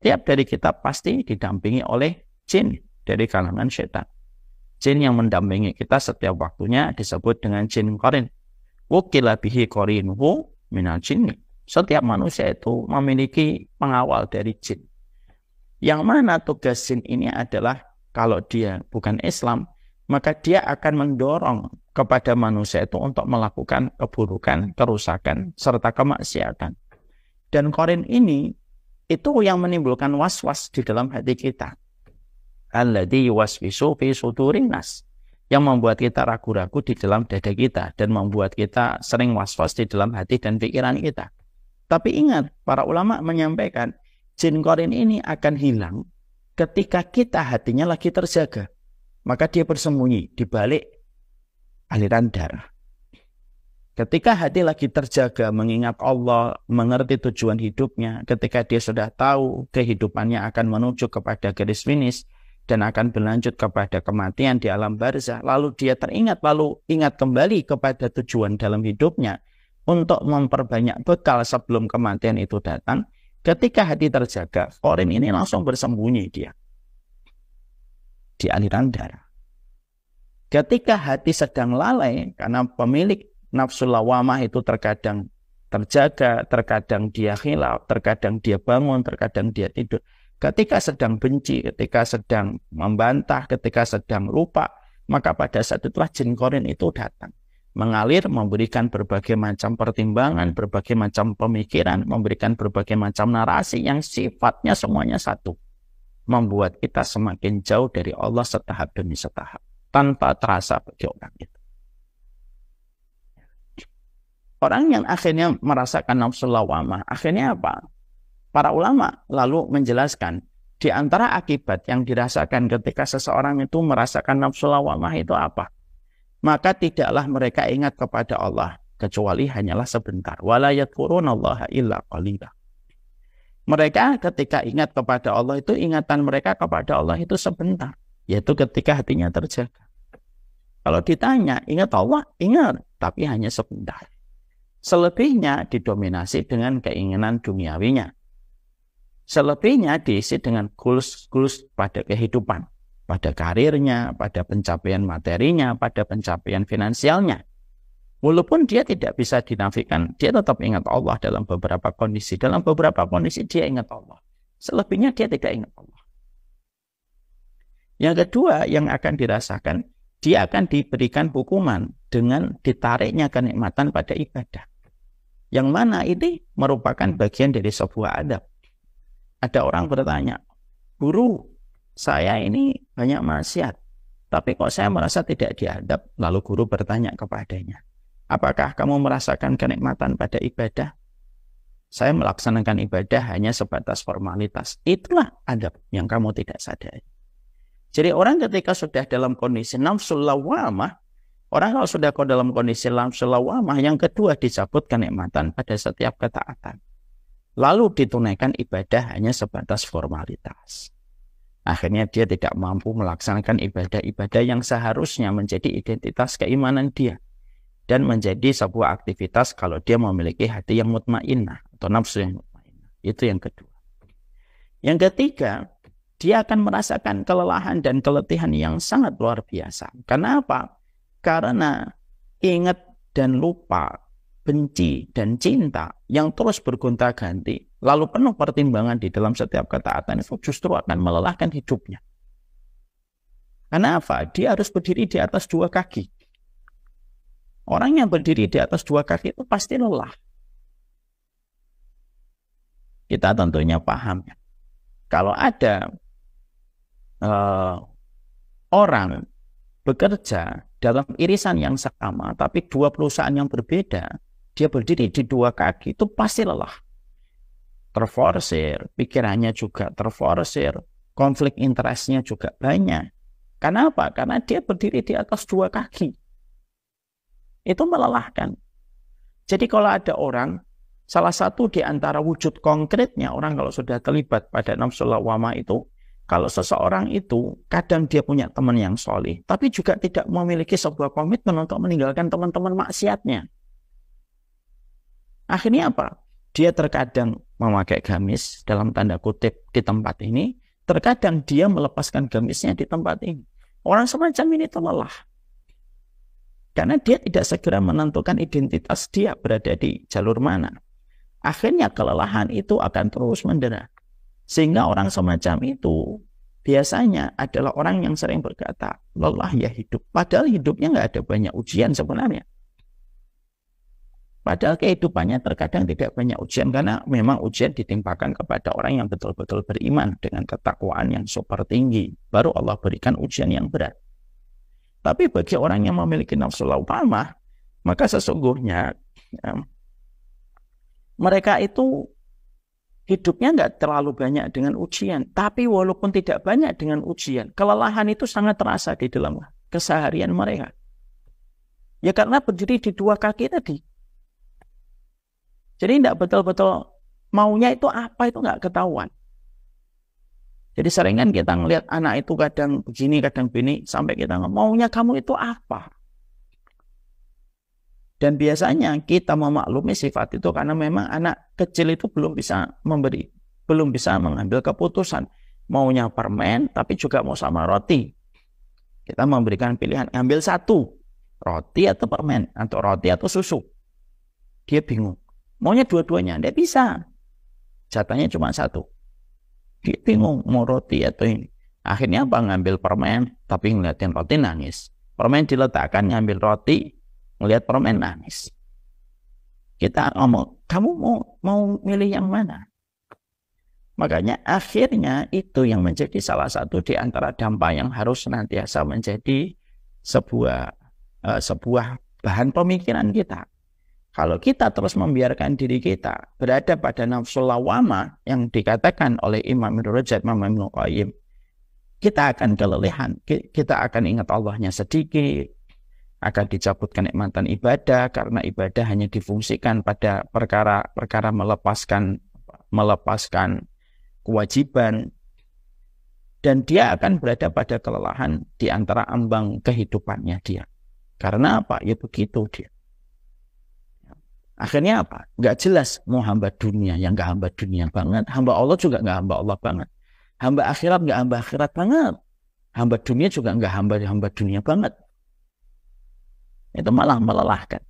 Setiap dari kita pasti didampingi oleh jin dari kalangan setan. Jin yang mendampingi kita setiap waktunya disebut dengan jin qarin. Wukila bihi qarinuhu minal jinni. Setiap manusia itu memiliki pengawal dari jin. Yang mana tugas jin ini adalah kalau dia bukan Islam, maka dia akan mendorong kepada manusia itu untuk melakukan keburukan, kerusakan, serta kemaksiatan. Dan qarin ini itu yang menimbulkan was-was di dalam hati kita. Alladzi yuwaswisu fi sudurin nas, yang membuat kita ragu-ragu di dalam dada kita dan membuat kita sering was-was di dalam hati dan pikiran kita. Tapi ingat, para ulama menyampaikan jin qarin ini akan hilang ketika kita hatinya lagi terjaga. Maka dia bersembunyi di balik aliran darah. Ketika hati lagi terjaga, mengingat Allah, mengerti tujuan hidupnya, ketika dia sudah tahu kehidupannya akan menuju kepada garis finish dan akan berlanjut kepada kematian di alam barzah, lalu dia teringat, lalu ingat kembali kepada tujuan dalam hidupnya untuk memperbanyak bekal sebelum kematian itu datang. Ketika hati terjaga, qarin ini langsung bersembunyi dia di aliran darah. Ketika hati sedang lalai, karena pemilik nafsu lawamah itu terkadang terjaga, terkadang dia khilaf, terkadang dia bangun, terkadang dia tidur. Ketika sedang benci, ketika sedang membantah, ketika sedang lupa, maka pada saat itulah jin qarin itu datang. Mengalir, memberikan berbagai macam pertimbangan, berbagai macam pemikiran, memberikan berbagai macam narasi yang sifatnya semuanya satu. Membuat kita semakin jauh dari Allah setahap demi setahap, tanpa terasa bagi orang itu. Orang yang akhirnya merasakan nafsu lawamah, akhirnya apa? Para ulama lalu menjelaskan, di antara akibat yang dirasakan ketika seseorang itu merasakan nafsu lawamah itu apa? Maka tidaklah mereka ingat kepada Allah, kecuali hanyalah sebentar. Wala yadhkurunallaha illa qalila. Mereka ketika ingat kepada Allah itu, ingatan mereka kepada Allah itu sebentar, yaitu ketika hatinya terjaga. Kalau ditanya, ingat Allah? Ingat, tapi hanya sebentar. Selebihnya didominasi dengan keinginan duniawinya. Selebihnya diisi dengan goals pada kehidupan, pada karirnya, pada pencapaian materinya, pada pencapaian finansialnya. Walaupun dia tidak bisa dinafikan, dia tetap ingat Allah dalam beberapa kondisi. Dalam beberapa kondisi dia ingat Allah. Selebihnya dia tidak ingat Allah. Yang kedua yang akan dirasakan, dia akan diberikan hukuman dengan ditariknya kenikmatan pada ibadah. Yang mana ini merupakan bagian dari sebuah adab. Ada orang bertanya, guru, saya ini banyak maksiat, tapi kok saya merasa tidak diadab? Lalu guru bertanya kepadanya, apakah kamu merasakan kenikmatan pada ibadah? Saya melaksanakan ibadah hanya sebatas formalitas. Itulah adab yang kamu tidak sadari. Jadi orang ketika sudah dalam kondisi nafsu lawamah, orang kalau sudah dalam kondisi nafsu lawamah, yang kedua dicabut kenikmatan pada setiap ketaatan. Lalu ditunaikan ibadah hanya sebatas formalitas. Akhirnya dia tidak mampu melaksanakan ibadah-ibadah yang seharusnya menjadi identitas keimanan dia. Dan menjadi sebuah aktivitas kalau dia memiliki hati yang mutmainnah atau nafsu yang mutmainnah. Itu yang kedua. Yang ketiga, dia akan merasakan kelelahan dan keletihan yang sangat luar biasa. Kenapa? Karena ingat dan lupa, benci dan cinta yang terus bergonta-ganti, lalu penuh pertimbangan di dalam setiap ketaatan itu justru akan melelahkan hidupnya. Kenapa? Dia harus berdiri di atas dua kaki. Orang yang berdiri di atas dua kaki itu pasti lelah. Kita tentunya paham ya. Kalau ada orang bekerja dalam irisan yang sama, tapi dua perusahaan yang berbeda, dia berdiri di dua kaki, itu pasti lelah. Terforsir, pikirannya juga terforsir, konflik interestnya juga banyak. Kenapa? Karena dia berdiri di atas dua kaki. Itu melelahkan. Jadi kalau ada orang, salah satu di antara wujud konkretnya, orang kalau sudah terlibat pada nafsu lawamah itu, kalau seseorang itu, kadang dia punya teman yang solih, tapi juga tidak memiliki sebuah komitmen untuk meninggalkan teman-teman maksiatnya. Akhirnya apa? Dia terkadang memakai gamis dalam tanda kutip di tempat ini, terkadang dia melepaskan gamisnya di tempat ini. Orang semacam ini itu lelah. Karena dia tidak segera menentukan identitas dia berada di jalur mana. Akhirnya kelelahan itu akan terus mendera. Sehingga orang semacam itu biasanya adalah orang yang sering berkata, lelah ya hidup. Padahal hidupnya nggak ada banyak ujian sebenarnya. Padahal kehidupannya terkadang tidak banyak ujian, karena memang ujian ditimpakan kepada orang yang betul-betul beriman dengan ketakwaan yang super tinggi. Baru Allah berikan ujian yang berat. Tapi bagi orang yang memiliki nafsu lawwamah, maka sesungguhnya mereka itu hidupnya nggak terlalu banyak dengan ujian. Tapi walaupun tidak banyak dengan ujian, kelelahan itu sangat terasa di dalam keseharian mereka. Ya karena berdiri di dua kaki tadi. Jadi tidak betul-betul maunya itu apa itu nggak ketahuan. Jadi seringan kita ngelihat anak itu kadang begini, kadang begini, sampai kita maunya kamu itu apa? Dan biasanya kita memaklumi sifat itu karena memang anak kecil itu belum bisa mengambil keputusan. Maunya permen, tapi juga mau sama roti. Kita memberikan pilihan, ambil satu, roti atau permen, atau roti atau susu. Dia bingung. Maunya dua-duanya, tidak bisa. Jatahnya cuma satu. Dia bingung mau roti atau ini. Akhirnya apa? Ngambil permen, tapi ngeliatin roti nangis. Permen diletakkan, ngambil roti, ngeliat permen nangis. Kita ngomong, kamu mau milih yang mana? Makanya akhirnya itu yang menjadi salah satu di antara dampak yang harus senantiasa menjadi sebuah bahan pemikiran kita. Kalau kita terus membiarkan diri kita berada pada nafsu lawwamah yang dikatakan oleh Imam Ibnu Rajab, Imam Ibnu Qayyim, kita akan kelelahan, kita akan ingat Allahnya sedikit, akan dicabut kenikmatan ibadah karena ibadah hanya difungsikan pada perkara melepaskan kewajiban, dan dia akan berada pada kelelahan di antara ambang kehidupannya dia. Karena apa? Ya begitu dia. Akhirnya apa? Nggak jelas mau hamba dunia, yang nggak hamba dunia banget. Hamba Allah juga nggak hamba Allah banget. Hamba akhirat nggak hamba akhirat banget. Hamba dunia juga nggak hamba dunia banget. Itu malah melelahkan.